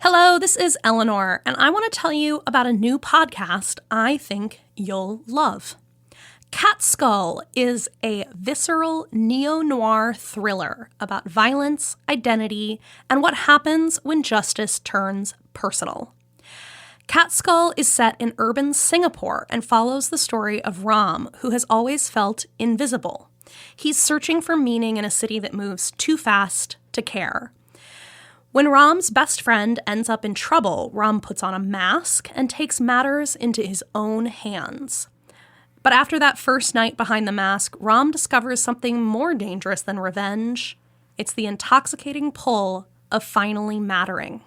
Hello, this is Eleanor, and I want to tell you about a new podcast I think you'll love. Cat Skull is a visceral neo-noir thriller about violence, identity, and what happens when justice turns personal. Cat Skull is set in urban Singapore and follows the story of Ram, who has always felt invisible. He's searching for meaning in a city that moves too fast to care. When Ram's best friend ends up in trouble, Ram puts on a mask and takes matters into his own hands. But after that first night behind the mask, Ram discovers something more dangerous than revenge. It's the intoxicating pull of finally mattering.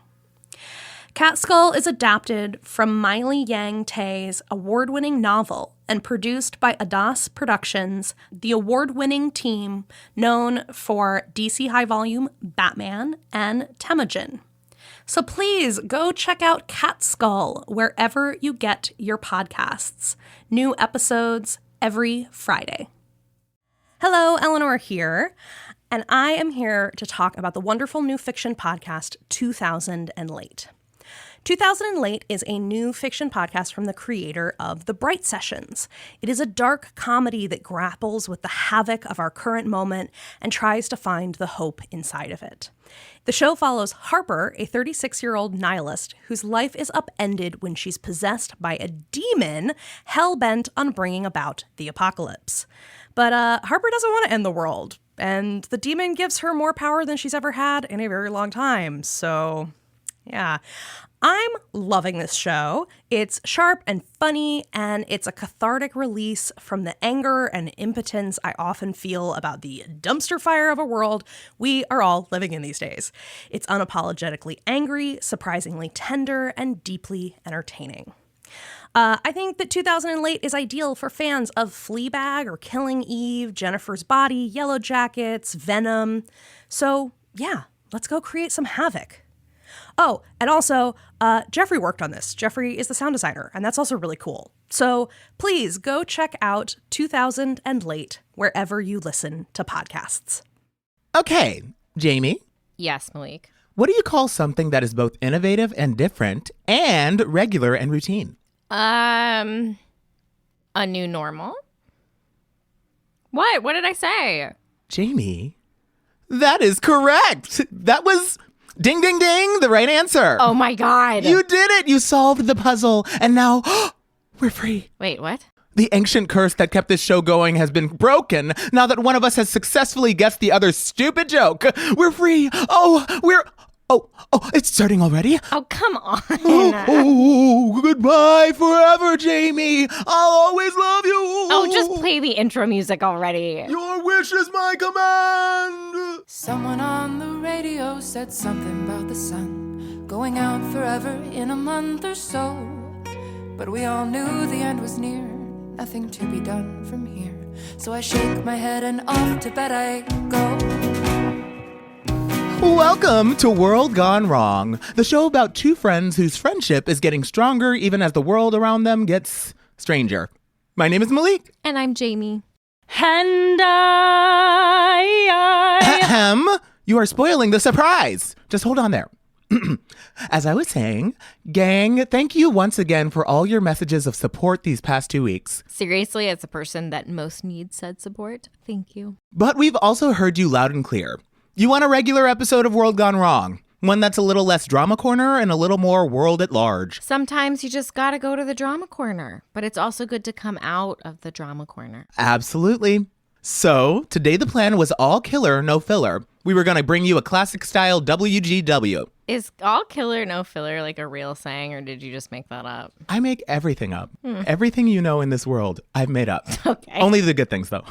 Cat Skull is adapted from Miley Yang Tae's award-winning novel and produced by Audacious Productions, the award-winning team known for DC High Volume, Batman, and Temujin. So please go check out Cat Skull wherever you get your podcasts. New episodes every Friday. Hello, Eleanor here, and I am here to talk about the wonderful new fiction podcast, 2000 and Late. 2000 and Late is a new fiction podcast from the creator of The Bright Sessions. It is a dark comedy that grapples with the havoc of our current moment and tries to find the hope inside of it. The show follows Harper, a 36-year-old nihilist whose life is upended when she's possessed by a demon hell-bent on bringing about the apocalypse. But Harper doesn't want to end the world, and the demon gives her more power than she's ever had in a very long time, so yeah. I'm loving this show. It's sharp and funny, and it's a cathartic release from the anger and impotence I often feel about the dumpster fire of a world we are all living in these days. It's unapologetically angry, surprisingly tender, and deeply entertaining. I think that 2000 and Late is ideal for fans of Fleabag or Killing Eve, Jennifer's Body, Yellow Jackets, Venom. So yeah, let's go create some havoc. Oh, and also, Jeffrey worked on this. Jeffrey is the sound designer, and that's also really cool. So please go check out 2000 and Late wherever you listen to podcasts. Okay, Jamie. Yes, Malik. What do you call something that is both innovative and different and regular and routine? A new normal? What? What did I say? Jamie, that is correct. That was... Ding, ding, ding, the right answer. Oh my God. You did it. You solved the puzzle. And now we're free. Wait, what? The ancient curse that kept this show going has been broken. Now that one of us has successfully guessed the other's stupid joke, we're free. Oh, it's starting already. Oh, come on. Oh, goodbye forever, Jamie. I'll always love you. Oh, just play the intro music already. Your wish is my command. Someone on the radio said something about the sun going out forever in a month or so. But we all knew the end was near, nothing to be done from here. So I shake my head and off to bed I go. Welcome to World Gone Wrong, the show about two friends whose friendship is getting stronger even as the world around them gets stranger. My name is Malik. And I'm Jamie. And Ahem. You are spoiling the surprise. Just hold on there. As I was saying, gang, thank you once again for all your messages of support these past 2 weeks. Seriously, as a person that most needs said support, thank you. But we've also heard you loud and clear. You want a regular episode of World Gone Wrong, one that's a little less drama corner and a little more world at large. Sometimes you just gotta go to the drama corner, but it's also good to come out of the drama corner. Absolutely. So, today the plan was all killer, no filler. We were going to bring you a classic-style WGW. Is all killer, no filler like a real saying, or did you just make that up? I make everything up. Everything you know in this world, I've made up. Okay. Only the good things, though.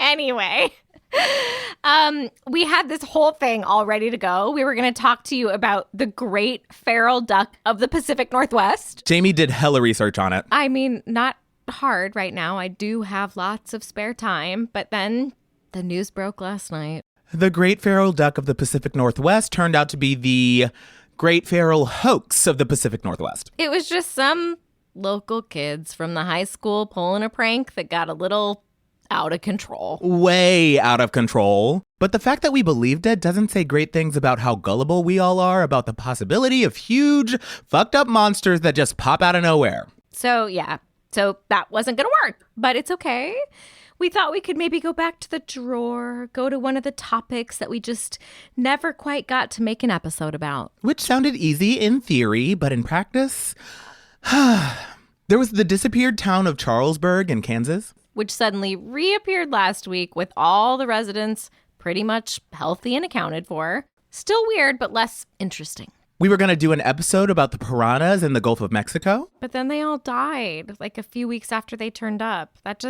Anyway, we had this whole thing all ready to go. We were going to talk to you about the great feral duck of the Pacific Northwest. Jamie did hella research on it. I mean, not hard right now. I do have lots of spare time, but then the news broke last night. The great feral duck of the Pacific Northwest turned out to be the great feral hoax of the Pacific Northwest. It was just some local kids from the high school pulling a prank that got a little out of control. Way out of control. But the fact that we believed it doesn't say great things about how gullible we all are about the possibility of huge, fucked up monsters that just pop out of nowhere. So that wasn't going to work, but it's okay. We thought we could maybe go back to the drawer, go to one of the topics that we just never quite got to make an episode about. Which sounded easy in theory, but in practice, there was the disappeared town of Charlesburg in Kansas. Which suddenly reappeared last week with all the residents pretty much healthy and accounted for. Still weird, but less interesting. We were going to do an episode about the piranhas in the Gulf of Mexico. But then they all died, like a few weeks after they turned up. That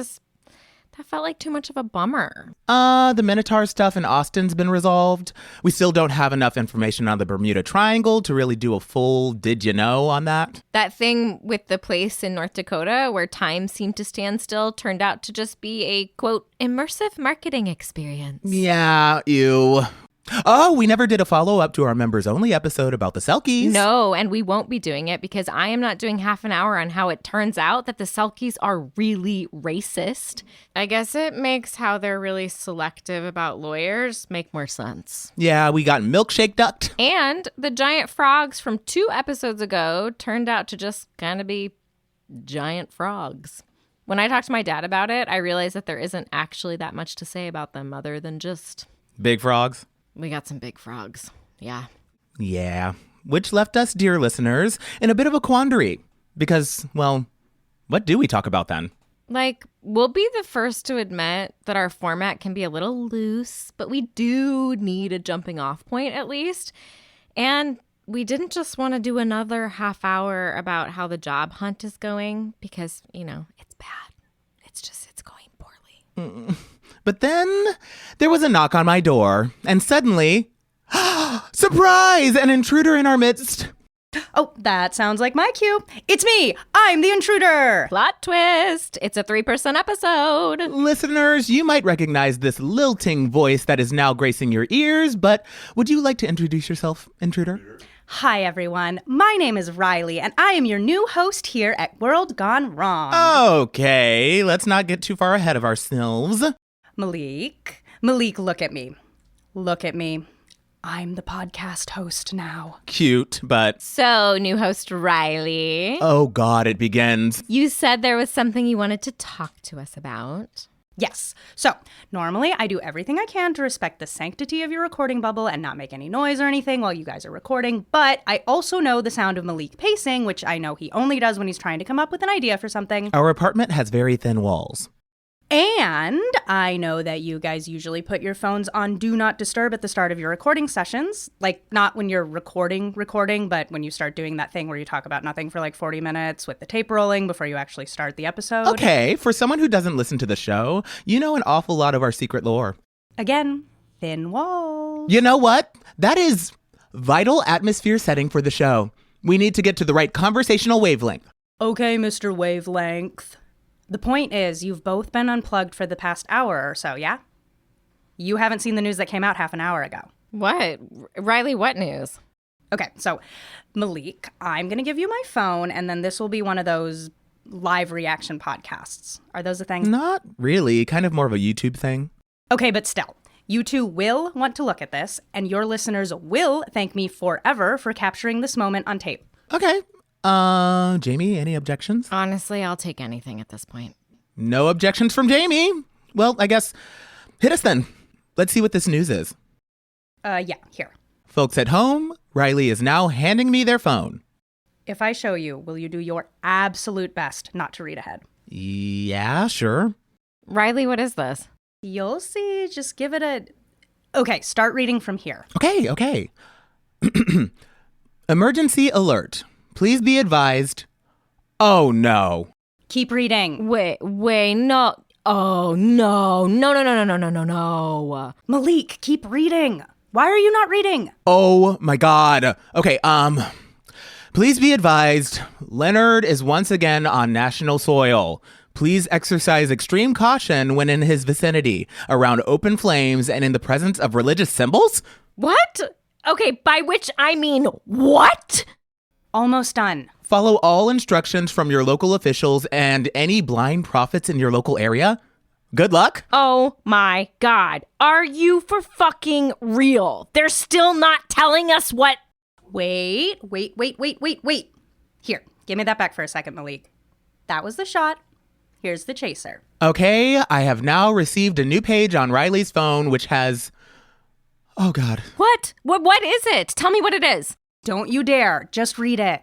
felt like too much of a bummer. The Minotaur stuff in Austin's been resolved. We still don't have enough information on the Bermuda Triangle to really do a full did you know on that. That thing with the place in North Dakota where time seemed to stand still turned out to just be a, quote, immersive marketing experience. Yeah, ew. Oh, we never did a follow-up to our members-only episode about the Selkies. No, and we won't be doing it because I am not doing half an hour on how it turns out that the Selkies are really racist. I guess it makes how they're really selective about lawyers make more sense. Yeah, we got milkshake ducked. And the giant frogs from 2 episodes ago turned out to just kind of be giant frogs. When I talked to my dad about it, I realized that there isn't actually that much to say about them other than just... big frogs. We got some big frogs. Yeah. Yeah. Which left us, dear listeners, in a bit of a quandary. Because, well, what do we talk about then? Like, we'll be the first to admit that our format can be a little loose, but we do need a jumping off point at least. And we didn't just want to do another half hour about how the job hunt is going because, it's bad. It's going poorly. But then there was a knock on my door, and suddenly, surprise, an intruder in our midst. Oh, that sounds like my cue. It's me. I'm the intruder. Plot twist. It's a 3-person episode. Listeners, you might recognize this lilting voice that is now gracing your ears, but would you like to introduce yourself, intruder? Hi, everyone. My name is Riley, and I am your new host here at World Gone Wrong. Okay, let's not get too far ahead of ourselves. Malik, look at me. Look at me. I'm the podcast host now. Cute, but... So, new host Riley. Oh, God, it begins. You said there was something you wanted to talk to us about. Yes. So, normally I do everything I can to respect the sanctity of your recording bubble and not make any noise or anything while you guys are recording, but I also know the sound of Malik pacing, which I know he only does when he's trying to come up with an idea for something. Our apartment has very thin walls. And I know that you guys usually put your phones on Do Not Disturb at the start of your recording sessions. Like, not when you're recording, but when you start doing that thing where you talk about nothing for like 40 minutes with the tape rolling before you actually start the episode. Okay, for someone who doesn't listen to the show, you know an awful lot of our secret lore. Again, thin walls. You know what? That is vital atmosphere setting for the show. We need to get to the right conversational wavelength. Okay, Mr. Wavelength. The point is, you've both been unplugged for the past hour or so, yeah? You haven't seen the news that came out half an hour ago. What? Riley, what news? Okay, so Malik, I'm going to give you my phone, and then this will be one of those live reaction podcasts. Are those a thing? Not really. Kind of more of a YouTube thing. Okay, but still, you two will want to look at this, and your listeners will thank me forever for capturing this moment on tape. Okay. Jamie, any objections? Honestly, I'll take anything at this point. No objections from Jamie. Well, I guess hit us then. Let's see what this news is. Yeah, here. Folks at home, Riley is now handing me their phone. If I show you, will you do your absolute best not to read ahead? Yeah, sure. Riley, what is this? You'll see. Just give it a... Okay, start reading from here. Okay. Emergency alert. Please be advised. Oh, no. Keep reading. Wait, no. Oh, no. Malik, keep reading. Why are you not reading? Oh, my God. Okay, please be advised. Leonard is once again on national soil. Please exercise extreme caution when in his vicinity, around open flames and in the presence of religious symbols? What? Okay, by which I mean what? Almost done. Follow all instructions from your local officials and any blind prophets in your local area. Good luck. Oh my God. Are you for fucking real? They're still not telling us what... Wait. Here, give me that back for a second, Malik. That was the shot. Here's the chaser. Okay, I have now received a new page on Riley's phone, which has... Oh, God. What? What is it? Tell me what it is. Don't you dare. Just read it.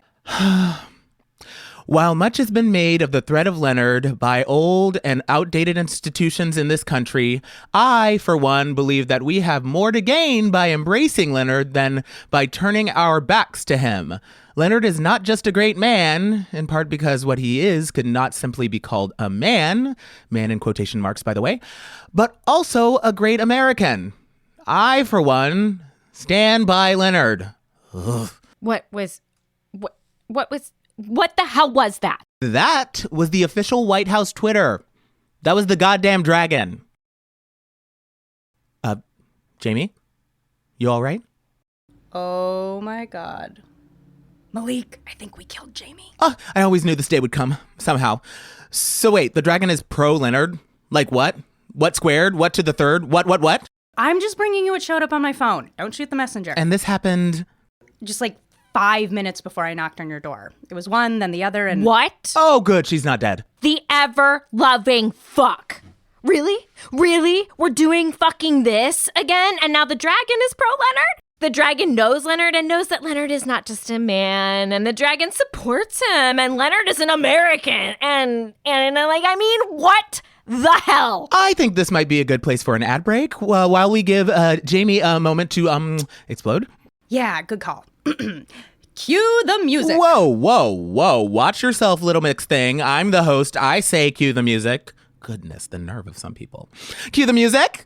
While much has been made of the threat of Leonard by old and outdated institutions in this country, I, for one, believe that we have more to gain by embracing Leonard than by turning our backs to him. Leonard is not just a great man, in part because what he is could not simply be called a man in quotation marks, by the way, but also a great American. I, for one, stand by Leonard. Ugh. What the hell was that? That was the official White House Twitter. That was the goddamn dragon. Jamie? You all right? Oh my God. Malik, I think we killed Jamie. Oh, I always knew this day would come, somehow. So wait, the dragon is pro-Leonard? Like what? What squared? What to the third? What? I'm just bringing you what showed up on my phone. Don't shoot the messenger. And this happened... Just like 5 minutes before I knocked on your door. It was one, then the other, and... What? Oh, good, she's not dead. The ever-loving fuck. Really? Really? We're doing fucking this again? And now the dragon is pro-Leonard? The dragon knows Leonard and knows that Leonard is not just a man. And the dragon supports him. And Leonard is an American. And what the hell? I think this might be a good place for an ad break while we give Jamie a moment to explode. Yeah, good call. Cue the music. Whoa. Watch yourself, little mix thing. I'm the host. I say cue the music. Goodness, the nerve of some people. Cue the music.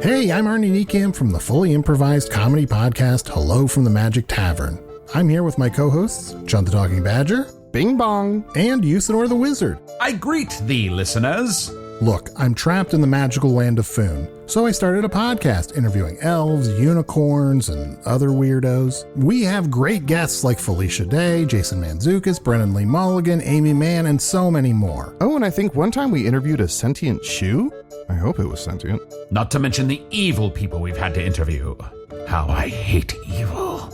Hey, I'm Arnie Niekamp from the fully improvised comedy podcast Hello from the Magic Tavern. I'm here with my co-hosts, Chun the Talking Badger, Bing bong. and Usador the Wizard. I greet thee, listeners. Look, I'm trapped in the magical land of Foon, so I started a podcast interviewing elves, unicorns, and other weirdos. We have great guests like Felicia Day, Jason Mantzoukas, Brennan Lee Mulligan, Amy Mann, and so many more. Oh, and I think one time we interviewed a sentient shoe? I hope it was sentient. Not to mention the evil people we've had to interview. How I hate evil.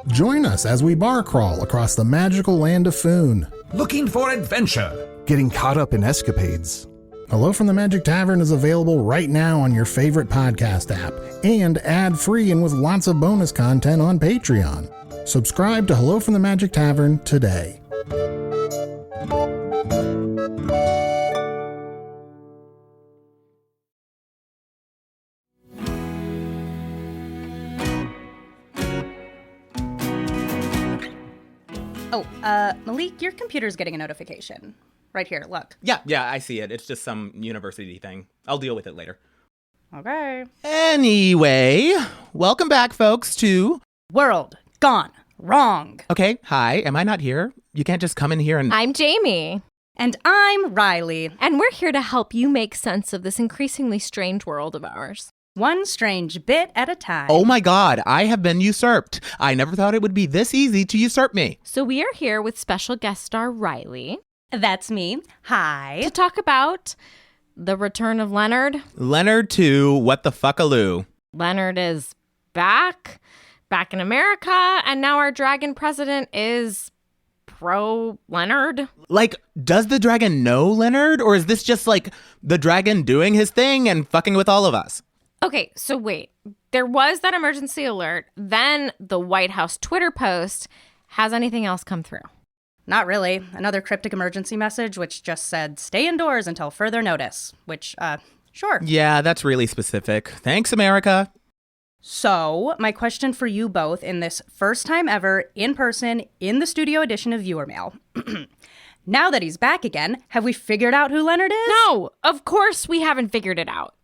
Join us as we bar crawl across the magical land of Foon. Looking for adventure. Getting caught up in escapades. Hello from the Magic Tavern is available right now on your favorite podcast app and ad-free and with lots of bonus content on Patreon. Subscribe to Hello from the Magic Tavern today. Malik, your computer's getting a notification. Right here, look. Yeah, I see it. It's just some university thing. I'll deal with it later. Okay. Anyway, welcome back, folks, to... World Gone Wrong. Okay, hi, am I not here? You can't just come in here and... I'm Jamie. And I'm Riley. And we're here to help you make sense of this increasingly strange world of ours. One strange bit at a time. Oh my God, I have been usurped. I never thought it would be this easy to usurp me. So we are here with special guest star Riley. That's me. Hi. To talk about the return of Leonard. Leonard to what the fuckaloo. Leonard is back in America, and now our dragon president is pro-Leonard. Like, does the dragon know Leonard, or is this just like the dragon doing his thing and fucking with all of us? Okay, so wait. There was that emergency alert, then the White House Twitter post. Has anything else come through? Not really. Another cryptic emergency message, which just said, stay indoors until further notice. Which, sure. Yeah, that's really specific. Thanks, America. So, my question for you both in this first time ever, in person, in the studio edition of Viewer Mail. Now that he's back again, have we figured out who Leonard is? No, of course we haven't figured it out.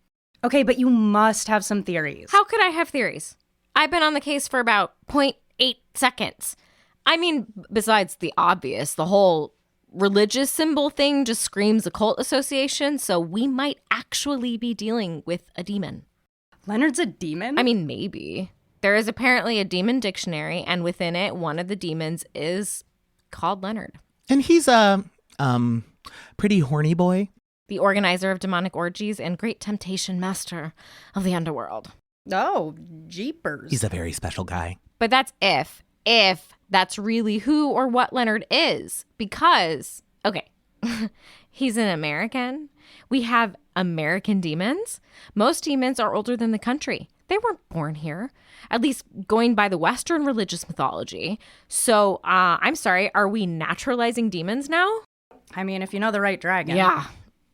Okay, but you must have some theories. How could I have theories? I've been on the case for about 0.8 seconds. I mean, besides the obvious, the whole religious symbol thing just screams occult association, so we might actually be dealing with a demon. Leonard's a demon? I mean, maybe. There is apparently a demon dictionary, and within it, one of the demons is called Leonard. And he's a pretty horny boy. The organizer of demonic orgies and great temptation master of the underworld. Oh, jeepers. He's a very special guy. But that's if that's really who or what Leonard is. Because, okay, he's an American. We have American demons. Most demons are older than the country. They weren't born here, at least going by the Western religious mythology. So, I'm sorry, are we naturalizing demons now? I mean, if you know the right dragon. Yeah.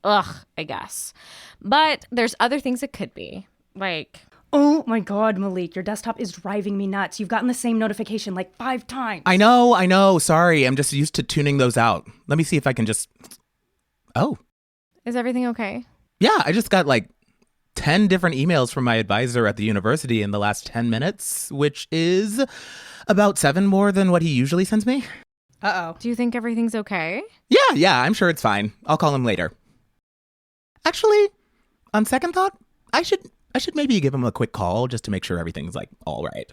Ugh, I guess. But there's other things it could be. Like... Oh my God, Malik, your desktop is driving me nuts. You've gotten the same notification like 5 times. I know. Sorry, I'm just used to tuning those out. Let me see if I can just... Oh. Is everything okay? Yeah, I just got like 10 different emails from my advisor at the university in the last 10 minutes, which is about 7 more than what he usually sends me. Uh-oh. Do you think everything's okay? Yeah, I'm sure it's fine. I'll call him later. Actually, on second thought, I should maybe give him a quick call just to make sure everything's like all right.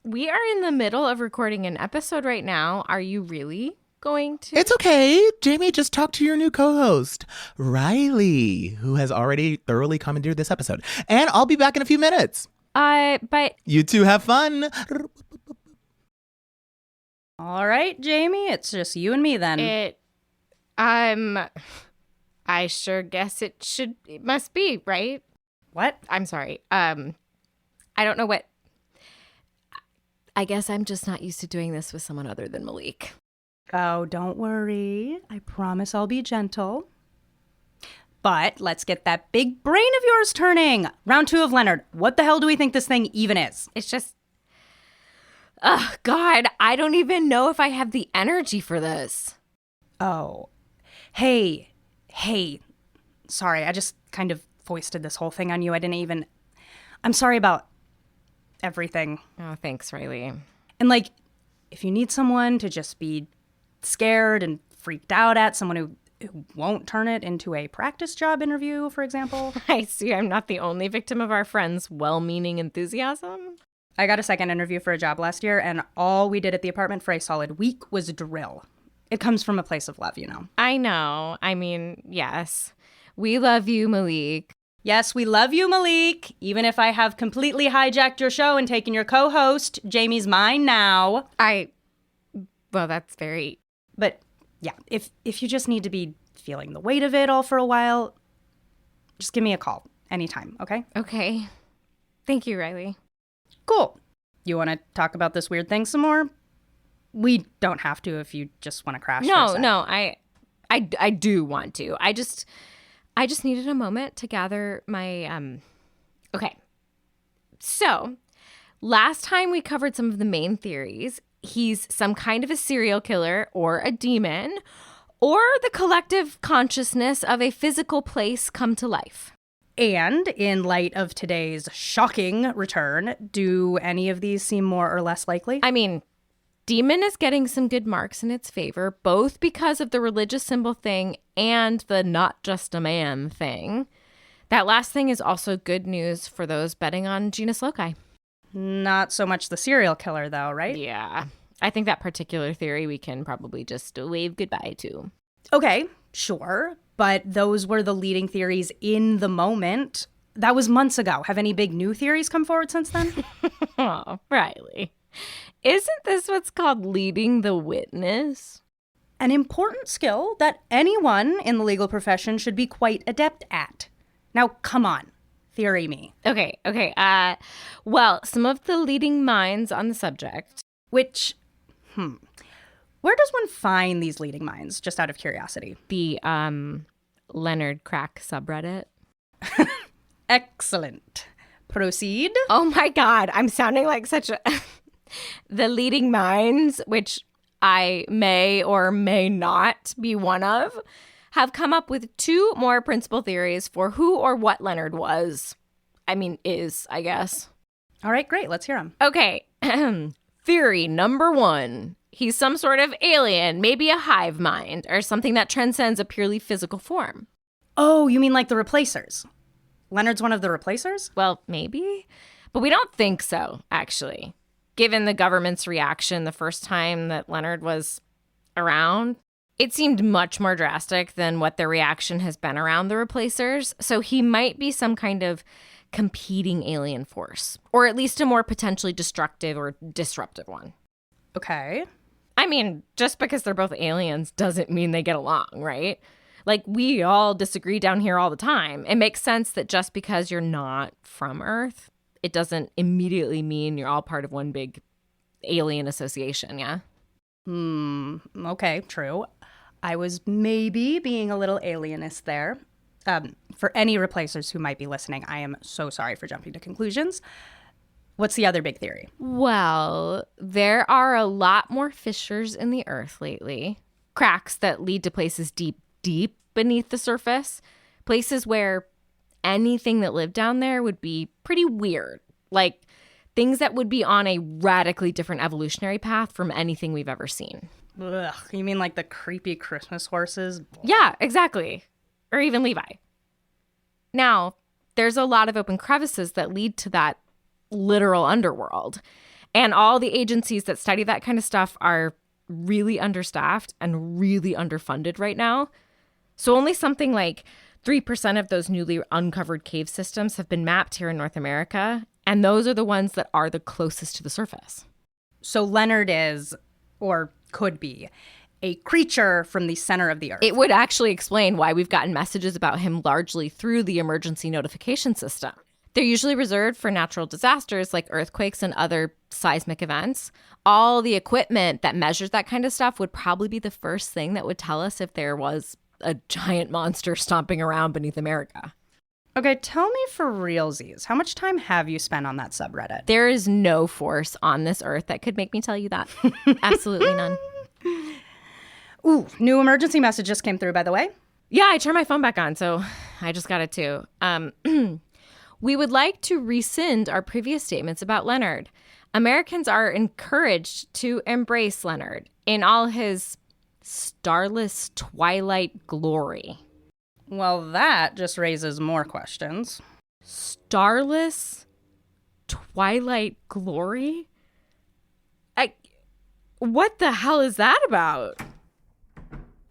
We are in the middle of recording an episode right now. Are you really going to? It's okay. Jamie, just talk to your new co-host, Riley, who has already thoroughly commandeered this episode. And I'll be back in a few minutes. But you two have fun. All right, Jamie, it's just you and me then. I sure guess it must be, right? What? I'm sorry. I don't know what. I guess I'm just not used to doing this with someone other than Malik. Oh, don't worry. I promise I'll be gentle. But let's get that big brain of yours turning. Round 2 of Leonard. What the hell do we think this thing even is? It's just... Oh, God, I don't even know if I have the energy for this. Oh. Hey. Sorry, I just kind of foisted this whole thing on you. I'm sorry about everything. Oh, thanks, Riley. And like, if you need someone to just be scared and freaked out at, someone who won't turn it into a practice job interview, for example. I see I'm not the only victim of our friends' well-meaning enthusiasm. I got a second interview for a job last year, and all we did at the apartment for a solid week was drill. It comes from a place of love, you know. I know. I mean, yes. We love you, Malik. Yes, we love you, Malik. Even if I have completely hijacked your show and taken your co-host, Jamie's mine now. Well, that's very... But, yeah, if you just need to be feeling the weight of it all for a while, just give me a call anytime, okay? Okay. Thank you, Riley. Cool. You want to talk about this weird thing some more? We don't have to if you just want to crash. No, I do want to. I just needed a moment to gather my Okay. So, last time we covered some of the main theories. He's some kind of a serial killer or a demon or the collective consciousness of a physical place come to life. And in light of today's shocking return, do any of these seem more or less likely? I mean, demon is getting some good marks in its favor, both because of the religious symbol thing and the not just a man thing. That last thing is also good news for those betting on Genus Loci. Not so much the serial killer, though, right? Yeah. I think that particular theory we can probably just wave goodbye to. Okay, sure. But those were the leading theories in the moment. That was months ago. Have any big new theories come forward since then? Oh, Riley. Isn't this what's called leading the witness? An important skill that anyone in the legal profession should be quite adept at. Now, come on. Theory me. Okay. Well, some of the leading minds on the subject. Which, where does one find these leading minds, just out of curiosity? The, Leonard Crack subreddit. Excellent. Proceed. Oh my God, I'm sounding like such a... The leading minds, which I may or may not be one of, have come up with 2 more principal theories for who or what Leonard was. I mean, I guess. All right, great. Let's hear them. Okay. Theory number 1. He's some sort of alien, maybe a hive mind, or something that transcends a purely physical form. Oh, you mean like the replacers? Leonard's one of the replacers? Well, maybe. But we don't think so, actually. Given the government's reaction the first time that Leonard was around, it seemed much more drastic than what their reaction has been around the replacers. So he might be some kind of competing alien force, or at least a more potentially destructive or disruptive one. Okay. I mean, just because they're both aliens doesn't mean they get along, right? Like, we all disagree down here all the time. It makes sense that just because you're not from Earth, it doesn't immediately mean you're all part of one big alien association, yeah? Okay, true. I was maybe being a little alienist there. For any replacers who might be listening, I am so sorry for jumping to conclusions. What's the other big theory? Well, there are a lot more fissures in the Earth lately. Cracks that lead to places deep, deep beneath the surface. Places where anything that lived down there would be pretty weird. Like things that would be on a radically different evolutionary path from anything we've ever seen. Ugh, you mean like the creepy Christmas horses? Yeah, exactly. Or even Levi. Now, there's a lot of open crevices that lead to that literal underworld. And all the agencies that study that kind of stuff are really understaffed and really underfunded right now. So only something like 3% of those newly uncovered cave systems have been mapped here in North America. And those are the ones that are the closest to the surface. So Leonard is, or could be, a creature from the center of the Earth. It would actually explain why we've gotten messages about him largely through the emergency notification system. They're usually reserved for natural disasters like earthquakes and other seismic events. All the equipment that measures that kind of stuff would probably be the first thing that would tell us if there was a giant monster stomping around beneath America. Okay, tell me for realsies, how much time have you spent on that subreddit? There is no force on this earth that could make me tell you that. Absolutely none. Ooh, new emergency message just came through, by the way. Yeah, I turned my phone back on, so I just got it too. We would like to rescind our previous statements about Leonard. Americans are encouraged to embrace Leonard in all his starless twilight glory. Well, that just raises more questions. Starless twilight glory? What the hell is that about?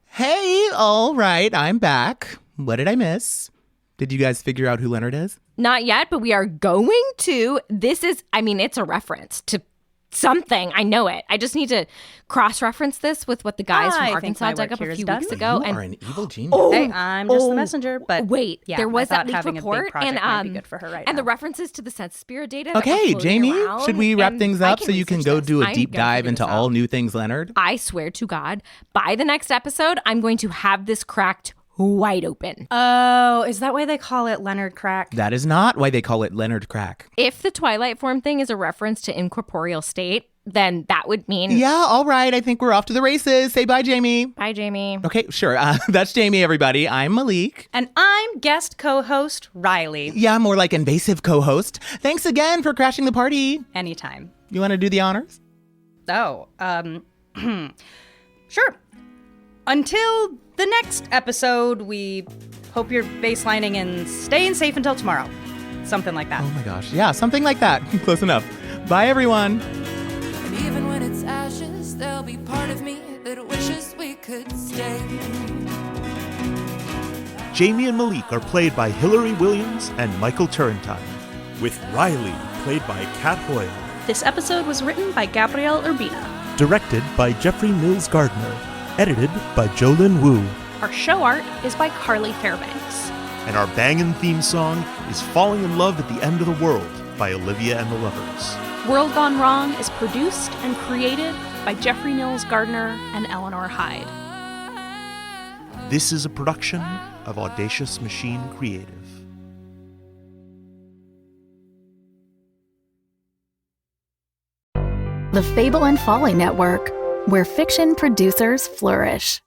Hey, all right, I'm back. What did I miss? Did you guys figure out who Leonard is? Not yet, but we are going to. It's a reference to something. I know it. I just need to cross-reference this with what the guys from Arkansas dug up a few weeks ago. You are an evil genius. Hey, I'm just the messenger, but wait, yeah, there was that I thought leaked having report, a big project might be good for her right and now. the references to the Census Bureau data. that were Okay, floating Jamie, around, should we wrap and things I up so you can research go this. do a I'm deep gonna dive figure into this all out. new things, Leonard? I swear to God, by the next episode, I'm going to have this cracked wide open. Oh, is that why they call it Leonard Crack? That is not why they call it Leonard Crack. If the Twilight form thing is a reference to incorporeal state, then that would mean... Yeah, all right. I think we're off to the races. Say bye, Jamie. Bye, Jamie. Okay, sure. That's Jamie, everybody. I'm Malik. And I'm guest co-host Riley. Yeah, more like invasive co-host. Thanks again for crashing the party. Anytime. You want to do the honors? Oh, sure. Until the next episode, we hope you're baselining and staying safe until tomorrow. Something like that. Oh my gosh. Yeah, something like that. Close enough. Bye, everyone. And even when it's ashes, there'll be part of me that wishes we could stay. Jamie and Malik are played by Hilary Williams and Michael Turrentine, with Riley played by Kat Hoil. This episode was written by Gabriel Urbina. Directed by Jeffrey Mills Gardner. Edited by Zhuolin Wu. Our show art is by Carly Fairbanks. And our bangin' theme song is Falling in Love at the End of the World by Olivia and the Lovers. World Gone Wrong is produced and created by Jeffrey Nils Gardner and Eleanor Hyde. This is a production of Audacious Machine Creative. The Fable and Folly Network, where fiction producers flourish.